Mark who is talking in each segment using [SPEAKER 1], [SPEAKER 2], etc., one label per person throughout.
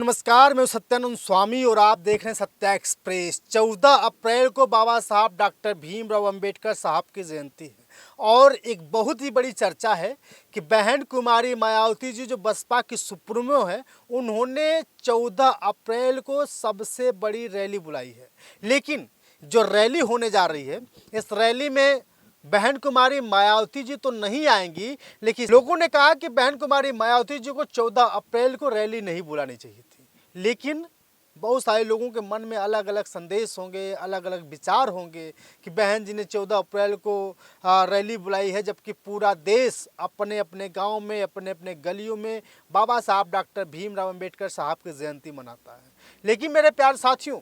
[SPEAKER 1] नमस्कार, मैं हूं सत्यानंद स्वामी और आप देख रहे हैं सत्या एक्सप्रेस। 14 अप्रैल को बाबा साहब डॉक्टर भीमराव अंबेडकर साहब की जयंती है और एक बहुत ही बड़ी चर्चा है कि बहन कुमारी मायावती जी जो बसपा की सुप्रीमो है, उन्होंने 14 अप्रैल को सबसे बड़ी रैली बुलाई है। लेकिन जो रैली होने जा रही है, इस रैली में बहन कुमारी मायावती जी तो नहीं आएंगी, लेकिन लोगों ने कहा कि बहन कुमारी मायावती जी को 14 अप्रैल को रैली नहीं बुलानी चाहिए थी। लेकिन बहुत सारे लोगों के मन में अलग अलग संदेश होंगे, अलग अलग विचार होंगे कि बहन जी ने 14 अप्रैल को रैली बुलाई है, जबकि पूरा देश अपने अपने गांव में, अपने अपने गलियों में बाबा साहब डॉक्टर भीमराव अंबेडकर साहब की जयंती मनाता है। लेकिन मेरे प्यारे साथियों,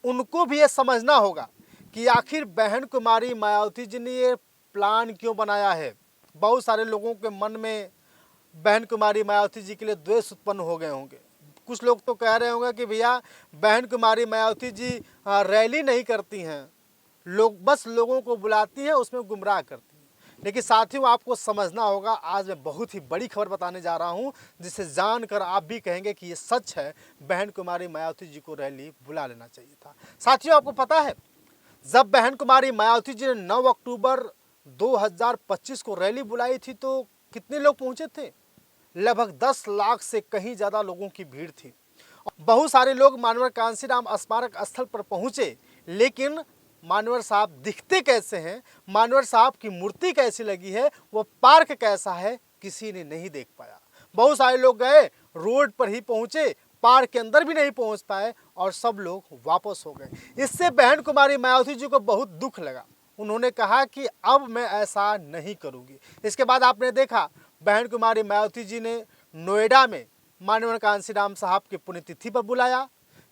[SPEAKER 1] उनको भी ये समझना होगा कि आखिर बहन कुमारी मायावती जी ने ये प्लान क्यों बनाया है। बहुत सारे लोगों के मन में बहन कुमारी मायावती जी के लिए द्वेष उत्पन्न हो गए होंगे। कुछ लोग तो कह रहे होंगे कि भैया बहन कुमारी मायावती जी रैली नहीं करती हैं, लोग बस लोगों को बुलाती हैं, उसमें गुमराह करती हैं। लेकिन साथियों, आपको समझना होगा, आज मैं बहुत ही बड़ी खबर बताने जा रहा हूं, जिसे जानकर आप भी कहेंगे कि ये सच है, बहन कुमारी मायावती जी को रैली बुला लेना चाहिए था। साथियों, आपको पता है, जब बहन कुमारी मायावती जी ने 9 अक्टूबर 2025 को रैली बुलाई थी तो कितने लोग पहुंचे थे? लगभग 10 लाख से कहीं ज़्यादा लोगों की भीड़ थी। बहुत सारे लोग मानवर कांशीराम स्मारक स्थल पर पहुंचे, लेकिन मानवर साहब दिखते कैसे हैं, मानवर साहब की मूर्ति कैसी लगी है, वो पार्क कैसा है, किसी ने नहीं देख पाया। बहुत सारे लोग गए, रोड पर ही पहुंचे, पार्क के अंदर भी नहीं पहुंच पाए और सब लोग वापस हो गए। इससे बहन कुमारी मायावती जी को बहुत दुख लगा। उन्होंने कहा कि अब मैं ऐसा नहीं करूंगी। इसके बाद आपने देखा, बहन कुमारी मायावती जी ने नोएडा में मानवर कांशीराम साहब की पुण्यतिथि पर बुलाया,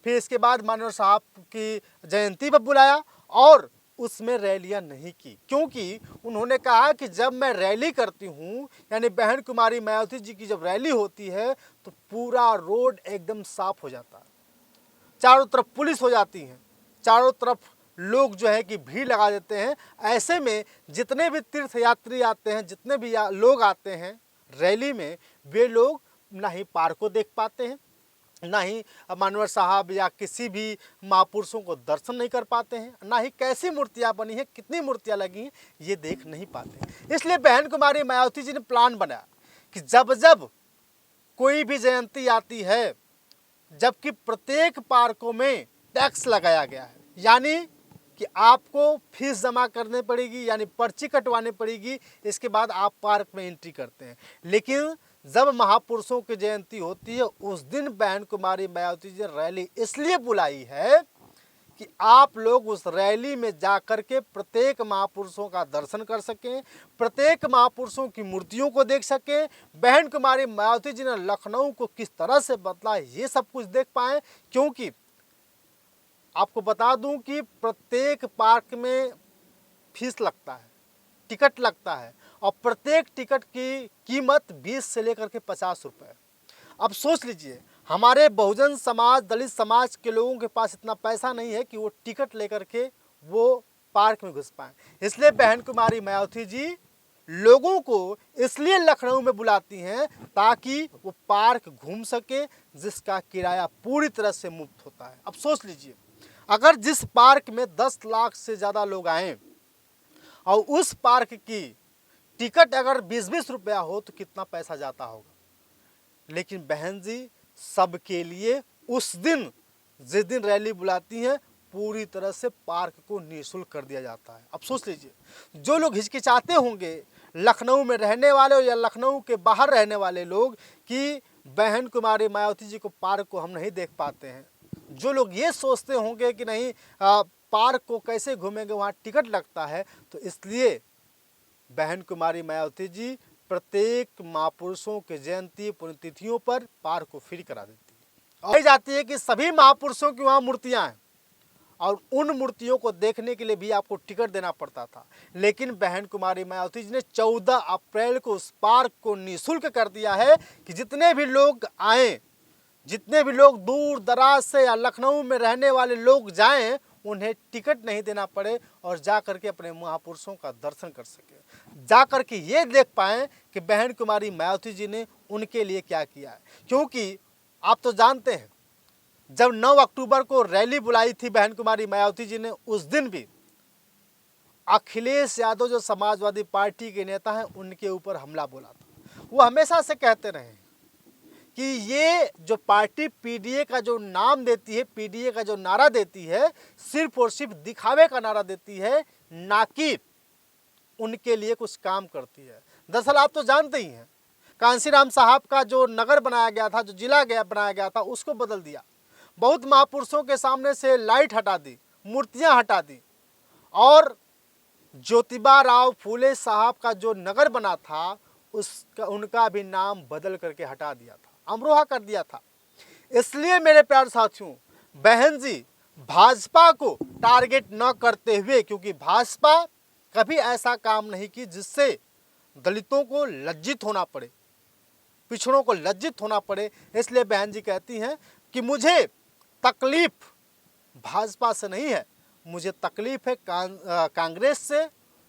[SPEAKER 1] फिर इसके बाद मानवर साहब की जयंती पर बुलाया और उसमें रैलियां नहीं की, क्योंकि उन्होंने कहा कि जब मैं रैली करती हूं, यानी बहन कुमारी मायावती जी की जब रैली होती है तो पूरा रोड एकदम साफ हो जाता है, चारों तरफ पुलिस हो जाती है, चारों तरफ लोग जो है कि भीड़ लगा देते हैं। ऐसे में जितने भी तीर्थ यात्री आते हैं, जितने भी लोग आते हैं रैली में, वे लोग ना ही पार्क को देख पाते हैं, ना ही मानवर साहब या किसी भी महापुरुषों को दर्शन नहीं कर पाते हैं, ना ही कैसी मूर्तियां बनी हैं, कितनी मूर्तियां लगी हैं, ये देख नहीं पाते। इसलिए बहन कुमारी मायावती जी ने प्लान बनाया कि जब जब कोई भी जयंती आती है, जबकि प्रत्येक पार्कों में टैक्स लगाया गया है, यानी कि आपको फीस जमा करनी पड़ेगी, यानी पर्ची कटवानी पड़ेगी, इसके बाद आप पार्क में एंट्री करते हैं। लेकिन जब महापुरुषों की जयंती होती है, उस दिन बहन कुमारी मायावती जी रैली इसलिए बुलाई है कि आप लोग उस रैली में जाकर के प्रत्येक महापुरुषों का दर्शन कर सकें, प्रत्येक महापुरुषों की मूर्तियों को देख सकें, बहन कुमारी मायावती जी ने लखनऊ को किस तरह से बदला, ये सब कुछ देख पाएं। क्योंकि आपको बता दूं कि प्रत्येक पार्क में फीस लगता है, टिकट लगता है, और प्रत्येक टिकट की कीमत 20 से लेकर के 50 रुपये। अब सोच लीजिए, हमारे बहुजन समाज, दलित समाज के लोगों के पास इतना पैसा नहीं है कि वो टिकट लेकर के वो पार्क में घुस पाएँ। इसलिए बहन कुमारी मायावती जी लोगों को इसलिए लखनऊ में बुलाती हैं ताकि वो पार्क घूम सके, जिसका किराया पूरी तरह से मुफ्त होता है। अब सोच लीजिए, अगर जिस पार्क में 10 लाख से ज़्यादा लोग आएँ और उस पार्क की टिकट अगर 20-20 रुपया हो तो कितना पैसा जाता होगा। लेकिन बहन जी सबके लिए उस दिन, जिस दिन रैली बुलाती हैं, पूरी तरह से पार्क को निःशुल्क कर दिया जाता है। अब सोच लीजिए, जो लोग हिचकिचाते होंगे लखनऊ में रहने वाले या लखनऊ के बाहर रहने वाले लोग कि बहन कुमारी मायावती जी को पार्क को हम नहीं देख पाते हैं, जो लोग ये सोचते होंगे कि नहीं पार्क को कैसे घूमेंगे, वहाँ टिकट लगता है, तो इसलिए बहन कुमारी मायावती जी प्रत्येक महापुरुषों के जयंती पुण्यतिथियों पर पार्क को फ्री करा देती है। और जाती है कि सभी महापुरुषों की वहाँ मूर्तियाँ हैं और उन मूर्तियों को देखने के लिए भी आपको टिकट देना पड़ता था। लेकिन बहन कुमारी मायावती जी ने 14 अप्रैल को उस पार्क को निःशुल्क कर दिया है कि जितने भी लोग आएँ, जितने भी लोग दूर दराज से या लखनऊ में रहने वाले लोग जाएं, उन्हें टिकट नहीं देना पड़े और जा कर के अपने महापुरुषों का दर्शन कर सके, जा कर के ये देख पाएँ कि बहन कुमारी मायावती जी ने उनके लिए क्या किया है। क्योंकि आप तो जानते हैं जब 9 अक्टूबर को रैली बुलाई थी बहन कुमारी मायावती जी ने, उस दिन भी अखिलेश यादव जो समाजवादी पार्टी के नेता हैं उनके ऊपर हमला बोला था। वो हमेशा से कहते रहे हैं कि ये जो पार्टी पीडीए का जो नाम देती है, पीडीए का जो नारा देती है, सिर्फ और सिर्फ दिखावे का नारा देती है, ना कि उनके लिए कुछ काम करती है। दरअसल आप तो जानते ही हैं कांसीराम साहब का जो नगर बनाया गया था, जो जिला बनाया गया था, उसको बदल दिया। बहुत महापुरुषों के सामने से लाइट हटा दी, मूर्तियां हटा दी, और ज्योतिबा राव फूले साहब का जो नगर बना था उनका भी नाम बदल करके हटा दिया था, अमरोहा कर दिया था। इसलिए मेरे प्यारे साथियों, बहन जी भाजपा को टारगेट न करते हुए, क्योंकि भाजपा कभी ऐसा काम नहीं की जिससे दलितों को लज्जित होना पड़े, पिछड़ों को लज्जित होना पड़े, इसलिए बहन जी कहती हैं कि मुझे तकलीफ भाजपा से नहीं है, मुझे तकलीफ है कांग्रेस से।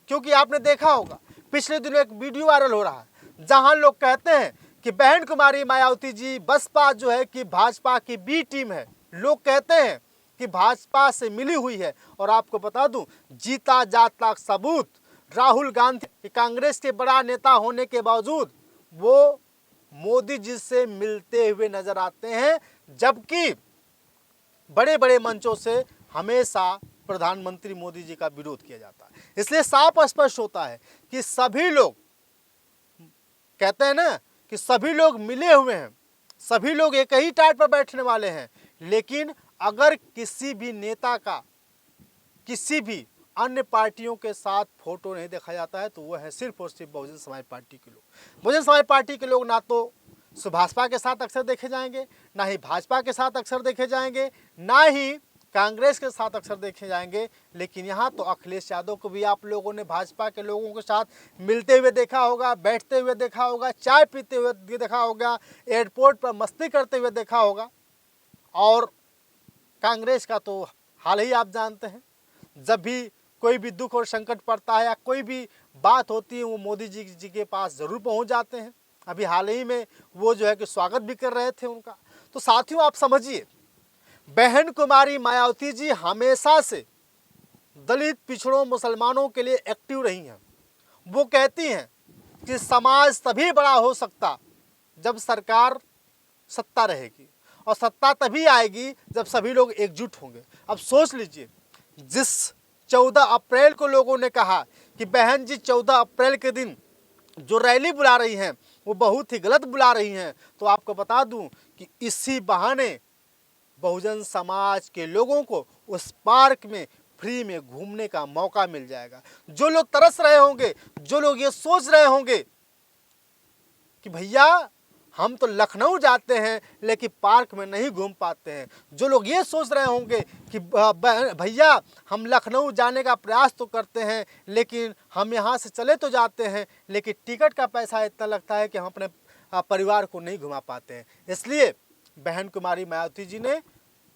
[SPEAKER 1] क्योंकि आपने देखा होगा पिछले दिनों एक वीडियो वायरल हो रहा है जहां लोग कहते हैं कि बहन कुमारी मायावती जी बसपा जो है कि भाजपा की बी टीम है। लोग कहते हैं कि भाजपा से मिली हुई है, और आपको बता दूं जीता जागता सबूत राहुल गांधी कि कांग्रेस के बड़ा नेता होने के बावजूद वो मोदी जी से मिलते हुए नजर आते हैं, जबकि बड़े बड़े मंचों से हमेशा प्रधानमंत्री मोदी जी का विरोध किया जाता है। इसलिए साफ स्पष्ट होता है कि सभी लोग कहते हैं ना कि सभी लोग मिले हुए हैं, सभी लोग एक ही टाट पर बैठने वाले हैं, लेकिन अगर किसी भी नेता का किसी भी अन्य पार्टियों के साथ फोटो नहीं देखा जाता है तो वो है सिर्फ और सिर्फ बहुजन समाज पार्टी के लोग। बहुजन समाज पार्टी के लोग ना तो भाजपा के साथ अक्सर देखे जाएंगे, ना ही भाजपा के साथ अक्सर देखे जाएंगे, ना ही कांग्रेस के साथ अक्सर देखे जाएंगे। लेकिन यहाँ तो अखिलेश यादव को भी आप लोगों ने भाजपा के लोगों के साथ मिलते हुए देखा होगा, बैठते हुए देखा होगा, चाय पीते हुए देखा होगा, एयरपोर्ट पर मस्ती करते हुए देखा होगा। और कांग्रेस का तो हाल ही आप जानते हैं, जब भी कोई भी दुख और संकट पड़ता है या कोई भी बात होती है वो मोदी जी के पास ज़रूर पहुंच जाते हैं। अभी हाल ही में वो जो है कि स्वागत भी कर रहे थे उनका। तो साथियों आप समझिए, बहन कुमारी मायावती जी हमेशा से दलित पिछड़ों मुसलमानों के लिए एक्टिव रही हैं। वो कहती हैं कि समाज तभी बड़ा हो सकता जब सरकार सत्ता रहेगी, और सत्ता तभी आएगी जब सभी लोग एकजुट होंगे। अब सोच लीजिए, जिस 14 अप्रैल को लोगों ने कहा कि बहन जी 14 अप्रैल के दिन जो रैली बुला रही हैं वो बहुत ही गलत बुला रही हैं, तो आपको बता दूं कि इसी बहाने बहुजन समाज के लोगों को उस पार्क में फ्री में घूमने का मौका मिल जाएगा। जो लोग तरस रहे होंगे, जो लोग ये सोच रहे होंगे कि भैया हम तो लखनऊ जाते हैं लेकिन पार्क में नहीं घूम पाते हैं, जो लोग ये सोच रहे होंगे कि भैया हम लखनऊ जाने का प्रयास तो करते हैं लेकिन हम यहाँ से चले तो जाते हैं लेकिन टिकट का पैसा इतना लगता है कि हम अपने परिवार को नहीं घुमा पाते हैं, इसलिए बहन कुमारी मायावती जी ने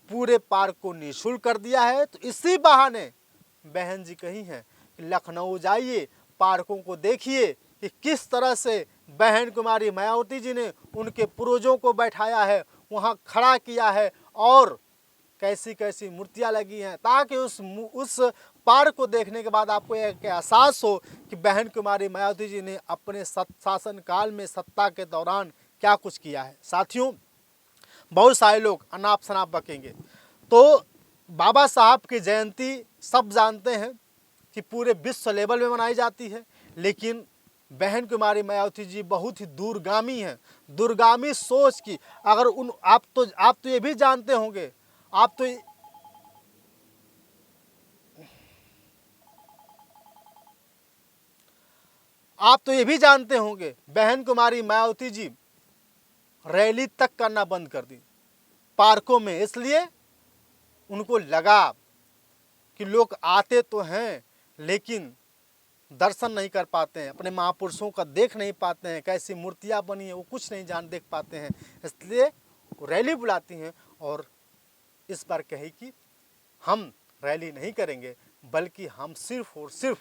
[SPEAKER 1] पूरे पार्क को निःशुल्क कर दिया है। तो इसी बहाने बहन जी कही हैं कि लखनऊ जाइए, पार्कों को देखिए कि किस तरह से बहन कुमारी मायावती जी ने उनके पूर्वजों को बैठाया है, वहाँ खड़ा किया है, और कैसी कैसी मूर्तियाँ लगी हैं, ताकि उस पार्क को देखने के बाद आपको एक एहसास हो कि बहन कुमारी मायावती जी ने अपने शासन काल में सत्ता के दौरान क्या कुछ किया है। साथियों, बहुत सारे लोग अनाप शनाप बकेंगे, तो बाबा साहब की जयंती सब जानते हैं कि पूरे विश्व लेवल में मनाई जाती है, लेकिन बहन कुमारी मायावती जी बहुत ही दूरगामी हैं, दूरगामी सोच की। अगर उन आप तो ये भी जानते होंगे, आप तो ये भी जानते होंगे बहन कुमारी मायावती जी रैली तक करना बंद कर दी पार्कों में, इसलिए उनको लगा कि लोग आते तो हैं लेकिन दर्शन नहीं कर पाते हैं, अपने महापुरुषों का देख नहीं पाते हैं, कैसी मूर्तियां बनी है वो कुछ नहीं देख पाते हैं, इसलिए वो रैली बुलाती हैं। और इस बार कही कि हम रैली नहीं करेंगे बल्कि हम सिर्फ और सिर्फ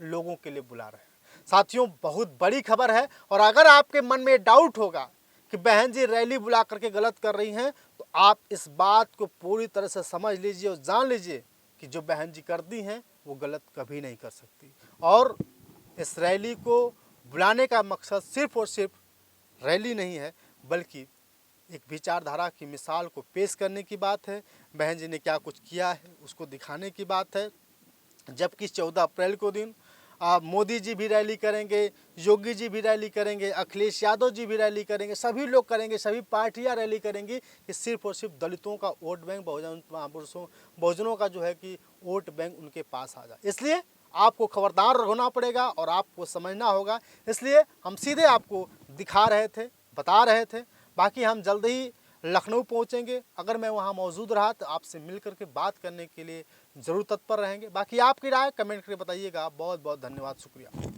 [SPEAKER 1] लोगों के लिए बुला रहे हैं। साथियों, बहुत बड़ी खबर है, और अगर आपके मन में डाउट होगा कि बहन जी रैली बुला करके गलत कर रही हैं, तो आप इस बात को पूरी तरह से समझ लीजिए और जान लीजिए कि जो बहन जी करती हैं वो गलत कभी नहीं कर सकती। और इस रैली को बुलाने का मकसद सिर्फ और सिर्फ रैली नहीं है, बल्कि एक विचारधारा की मिसाल को पेश करने की बात है। बहन जी ने क्या कुछ किया है उसको दिखाने की बात है। जबकि 14 अप्रैल को दिन मोदी जी भी रैली करेंगे, योगी जी भी रैली करेंगे, अखिलेश यादव जी भी रैली करेंगे, सभी लोग करेंगे, सभी पार्टियां रैली करेंगी कि सिर्फ और सिर्फ दलितों का वोट बैंक, बहुजनों का जो है कि वोट बैंक उनके पास आ जाए। इसलिए आपको खबरदार होना पड़ेगा और आपको समझना होगा। इसलिए हम सीधे आपको दिखा रहे थे, बता रहे थे। बाकी हम जल्द ही लखनऊ पहुंचेंगे। अगर मैं वहां मौजूद रहा तो आपसे मिल करके बात करने के लिए ज़रूर तत्पर रहेंगे। बाकी आपकी राय कमेंट करके बताइएगा। बहुत बहुत धन्यवाद, शुक्रिया।